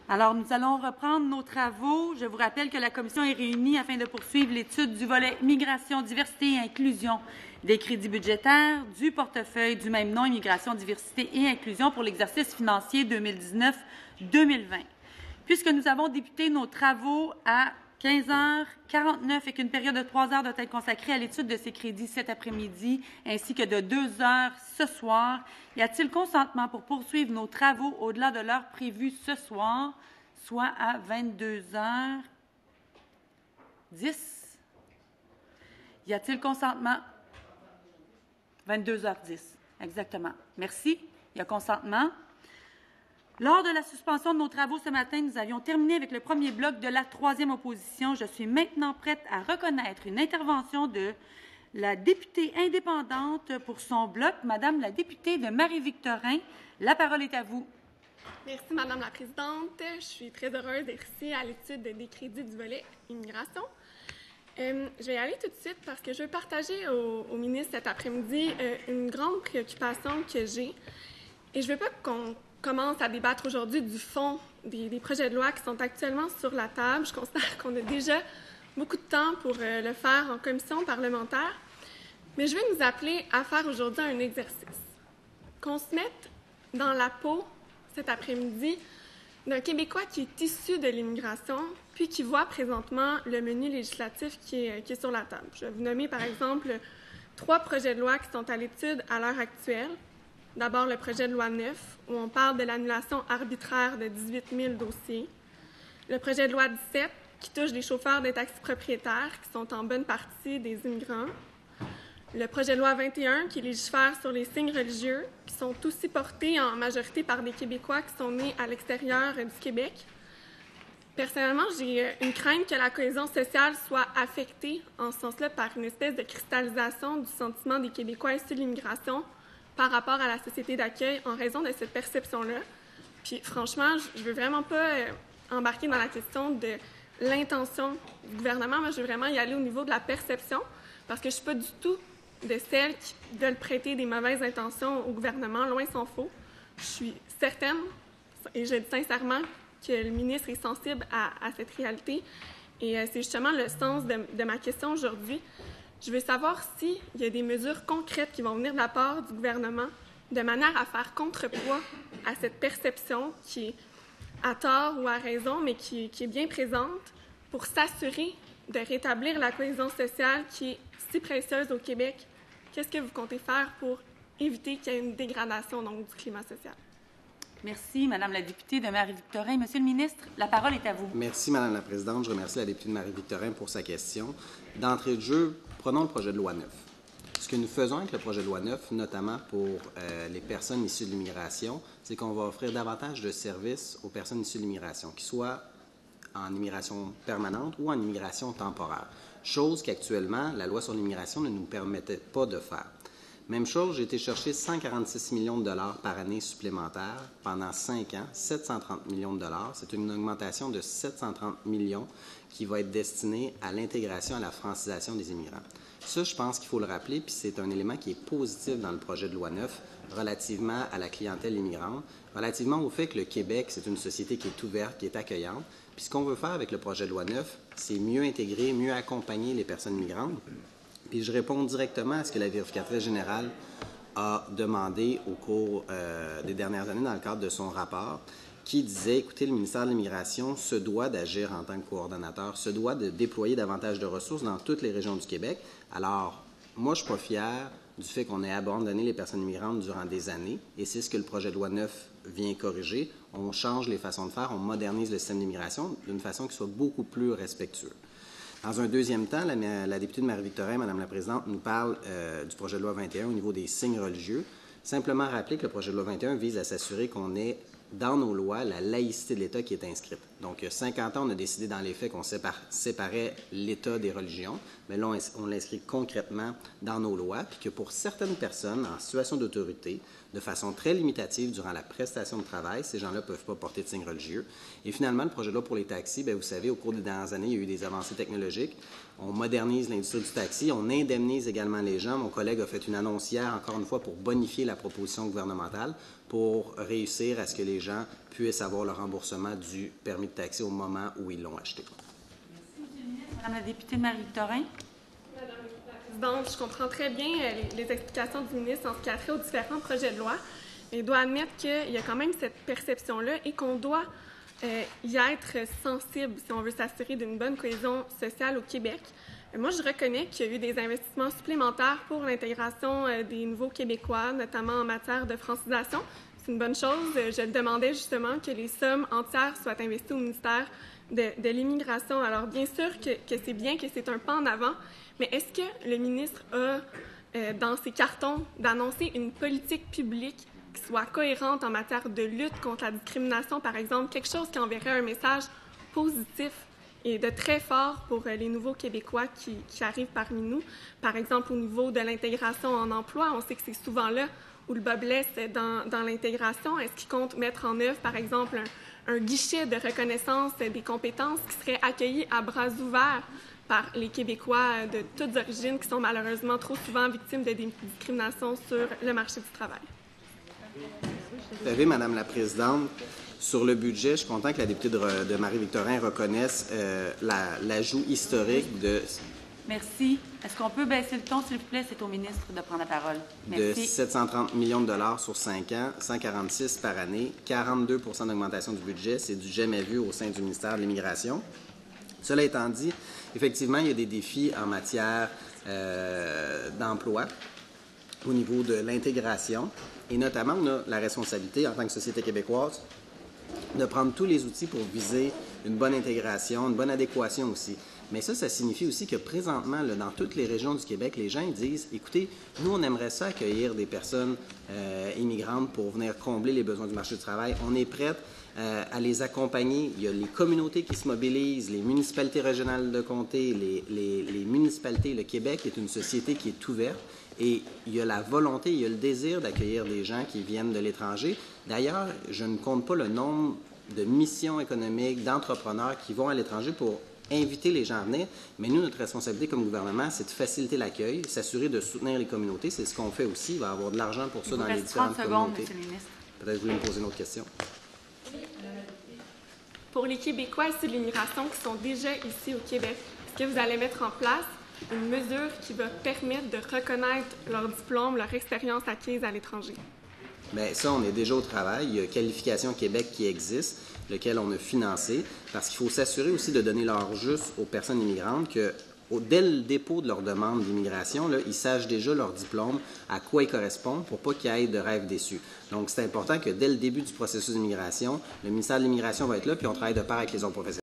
Alors, nous allons reprendre nos travaux. Je vous rappelle que la commission est réunie afin de poursuivre l'étude du volet Immigration, diversité et inclusion des crédits budgétaires du portefeuille du même nom, Immigration, diversité et inclusion pour l'exercice financier 2019-2020. Puisque nous avons débuté nos travaux à 15h49 et qu'une période de 3 heures doit être consacrée à l'étude de ces crédits cet après-midi ainsi que de 2 heures ce soir, y a-t-il consentement pour poursuivre nos travaux au-delà de l'heure prévue ce soir, soit à 22h10? Y a-t-il consentement? 22h10, exactement. Merci. Il y a consentement. Lors de la suspension de nos travaux ce matin, nous avions terminé avec le premier bloc de la troisième opposition. Je suis maintenant prête à reconnaître une intervention de la députée indépendante pour son bloc, Madame la députée de Marie-Victorin. La parole est à vous. Merci, Madame la Présidente. Je suis très heureuse d'être ici à l'étude des crédits du volet immigration. Je vais y aller tout de suite parce que je veux partager au ministre cet après-midi une grande préoccupation que j'ai. Et je ne veux pas qu'on commence à débattre aujourd'hui du fond des projets de loi qui sont actuellement sur la table. Je considère qu'on a déjà beaucoup de temps pour le faire en commission parlementaire. Mais je vais nous appeler à faire aujourd'hui un exercice. Qu'on se mette dans la peau cet après-midi d'un Québécois qui est issu de l'immigration, puis qui voit présentement le menu législatif qui est sur la table. Je vais vous nommer par exemple 3 projets de loi qui sont à l'étude à l'heure actuelle. D'abord, le projet de loi 9, où on parle de l'annulation arbitraire de 18 000 dossiers. Le projet de loi 17, qui touche les chauffeurs des taxis propriétaires, qui sont en bonne partie des immigrants. Le projet de loi 21, qui légifère sur les signes religieux, qui sont aussi portés en majorité par des Québécois qui sont nés à l'extérieur du Québec. Personnellement, j'ai une crainte que la cohésion sociale soit affectée en ce sens-là par une espèce de cristallisation du sentiment des Québécois issus de l'immigration par rapport à la société d'accueil en raison de cette perception-là. Puis franchement, je ne veux vraiment pas embarquer dans la question de l'intention du gouvernement. Moi, je veux vraiment y aller au niveau de la perception parce que je ne suis pas du tout de celles qui veulent prêter des mauvaises intentions au gouvernement. Loin s'en faut. Je suis certaine, et je dis sincèrement, que le ministre est sensible à cette réalité. Et c'est justement le sens de ma question aujourd'hui. Je veux savoir s'il y a des mesures concrètes qui vont venir de la part du gouvernement de manière à faire contrepoids à cette perception qui est à tort ou à raison, mais qui est bien présente pour s'assurer de rétablir la cohésion sociale qui est si précieuse au Québec. Qu'est-ce que vous comptez faire pour éviter qu'il y ait une dégradation donc, du climat social? Merci, Madame la députée de Marie-Victorin. Monsieur le ministre, la parole est à vous. Merci, Madame la Présidente. Je remercie la députée de Marie-Victorin pour sa question. D'entrée de jeu, prenons le projet de loi 9. Ce que nous faisons avec le projet de loi 9, notamment pour les personnes issues de l'immigration, c'est qu'on va offrir davantage de services aux personnes issues de l'immigration, qu'ils soient en immigration permanente ou en immigration temporaire, chose qu'actuellement, la loi sur l'immigration ne nous permettait pas de faire. Même chose, j'ai été chercher 146 millions de dollars par année supplémentaires pendant 5 ans, 730 millions de dollars. C'est une augmentation de 730 millions qui va être destinée à l'intégration, à la francisation des immigrants. Ça, je pense qu'il faut le rappeler, puis c'est un élément qui est positif dans le projet de loi 9 relativement à la clientèle immigrante, relativement au fait que le Québec, c'est une société qui est ouverte, qui est accueillante. Puis ce qu'on veut faire avec le projet de loi 9, c'est mieux intégrer, mieux accompagner les personnes migrantes. Puis je réponds directement à ce que la vérificatrice générale a demandé au cours des dernières années dans le cadre de son rapport, qui disait, écoutez, le ministère de l'Immigration se doit d'agir en tant que coordonnateur, se doit de déployer davantage de ressources dans toutes les régions du Québec. Alors, moi, je ne suis pas fier du fait qu'on ait abandonné les personnes immigrantes durant des années, et c'est ce que le projet de loi 9 vient corriger. On change les façons de faire, on modernise le système d'immigration d'une façon qui soit beaucoup plus respectueuse. Dans un deuxième temps, la députée de Marie-Victorin, Madame la Présidente, nous parle du projet de loi 21 au niveau des signes religieux. Simplement rappeler que le projet de loi 21 vise à s'assurer qu'on ait dans nos lois la laïcité de l'État qui est inscrite. Donc, il y a 50 ans, on a décidé dans les faits qu'on séparait l'État des religions, mais là, on l'inscrit concrètement dans nos lois, puis que pour certaines personnes en situation d'autorité, de façon très limitative durant la prestation de travail, ces gens-là ne peuvent pas porter de signes religieux. Et finalement, le projet de loi pour les taxis, bien, vous savez, au cours des dernières années, il y a eu des avancées technologiques. On modernise l'industrie du taxi, on indemnise également les gens. Mon collègue a fait une annonce hier, encore une fois, pour bonifier la proposition gouvernementale, pour réussir à ce que les gens puissent avoir le remboursement du permis de taxi au moment où ils l'ont acheté. Merci, M. le ministre. Madame la députée Marie-Victorin. Madame la Présidente, je comprends très bien les explications du ministre en ce qui a trait aux différents projets de loi. Mais je dois admettre qu'il y a quand même cette perception-là et qu'on doit y être sensible si on veut s'assurer d'une bonne cohésion sociale au Québec. Moi, je reconnais qu'il y a eu des investissements supplémentaires pour l'intégration des nouveaux Québécois, notamment en matière de francisation. C'est une bonne chose. Je demandais justement que les sommes entières soient investies au ministère de l'Immigration. Alors, bien sûr que c'est bien, que c'est un pas en avant, mais est-ce que le ministre a, dans ses cartons, d'annoncer une politique publique qui soit cohérente en matière de lutte contre la discrimination, par exemple, quelque chose qui enverrait un message positif et de très fort pour les nouveaux Québécois qui arrivent parmi nous. Par exemple, au niveau de l'intégration en emploi, on sait que c'est souvent là où le bas blesse dans l'intégration. Est-ce qu'il compte mettre en œuvre, par exemple, un guichet de reconnaissance des compétences qui serait accueilli à bras ouverts par les Québécois de toutes origines qui sont malheureusement trop souvent victimes de discrimination sur le marché du travail? Vous savez, Madame la Présidente, sur le budget, je suis content que la députée de Marie-Victorin reconnaisse l'ajout historique de... Merci. Est-ce qu'on peut baisser le ton, s'il vous plaît? C'est au ministre de prendre la parole. Merci. De 730 millions de dollars sur 5 ans, 146 par année, 42 d'augmentation du budget. C'est du jamais vu au sein du ministère de l'Immigration. Cela étant dit, effectivement, il y a des défis en matière d'emploi au niveau de l'intégration. Et notamment, on a la responsabilité, en tant que société québécoise, de prendre tous les outils pour viser une bonne intégration, une bonne adéquation aussi. Mais ça signifie aussi que présentement, là, dans toutes les régions du Québec, les gens ils disent, écoutez, nous, on aimerait ça accueillir des personnes immigrantes pour venir combler les besoins du marché du travail. On est prêts à les accompagner. Il y a les communautés qui se mobilisent, les municipalités régionales de comté, les municipalités. Le Québec est une société qui est ouverte. Et il y a la volonté, il y a le désir d'accueillir des gens qui viennent de l'étranger. D'ailleurs, je ne compte pas le nombre de missions économiques, d'entrepreneurs qui vont à l'étranger pour inviter les gens à venir. Mais nous, notre responsabilité comme gouvernement, c'est de faciliter l'accueil, s'assurer de soutenir les communautés. C'est ce qu'on fait aussi. Il va y avoir de l'argent pour ça dans les différentes communautés. Monsieur le ministre. Peut-être que vous voulez me poser une autre question. Pour les Québécois issus de l'immigration qui sont déjà ici au Québec, est-ce que vous allez mettre en place une mesure qui va permettre de reconnaître leur diplôme, leur expérience acquise à l'étranger? Bien, ça, on est déjà au travail. Il y a Qualification Québec qui existe, lequel on a financé, parce qu'il faut s'assurer aussi de donner l'heure juste aux personnes immigrantes que, dès le dépôt de leur demande d'immigration, là, ils sachent déjà leur diplôme, à quoi ils correspondent, pour pas qu'il y ait de rêves déçus. Donc, c'est important que dès le début du processus d'immigration, le ministère de l'Immigration va être là, puis on travaille de pair avec les autres professionnels.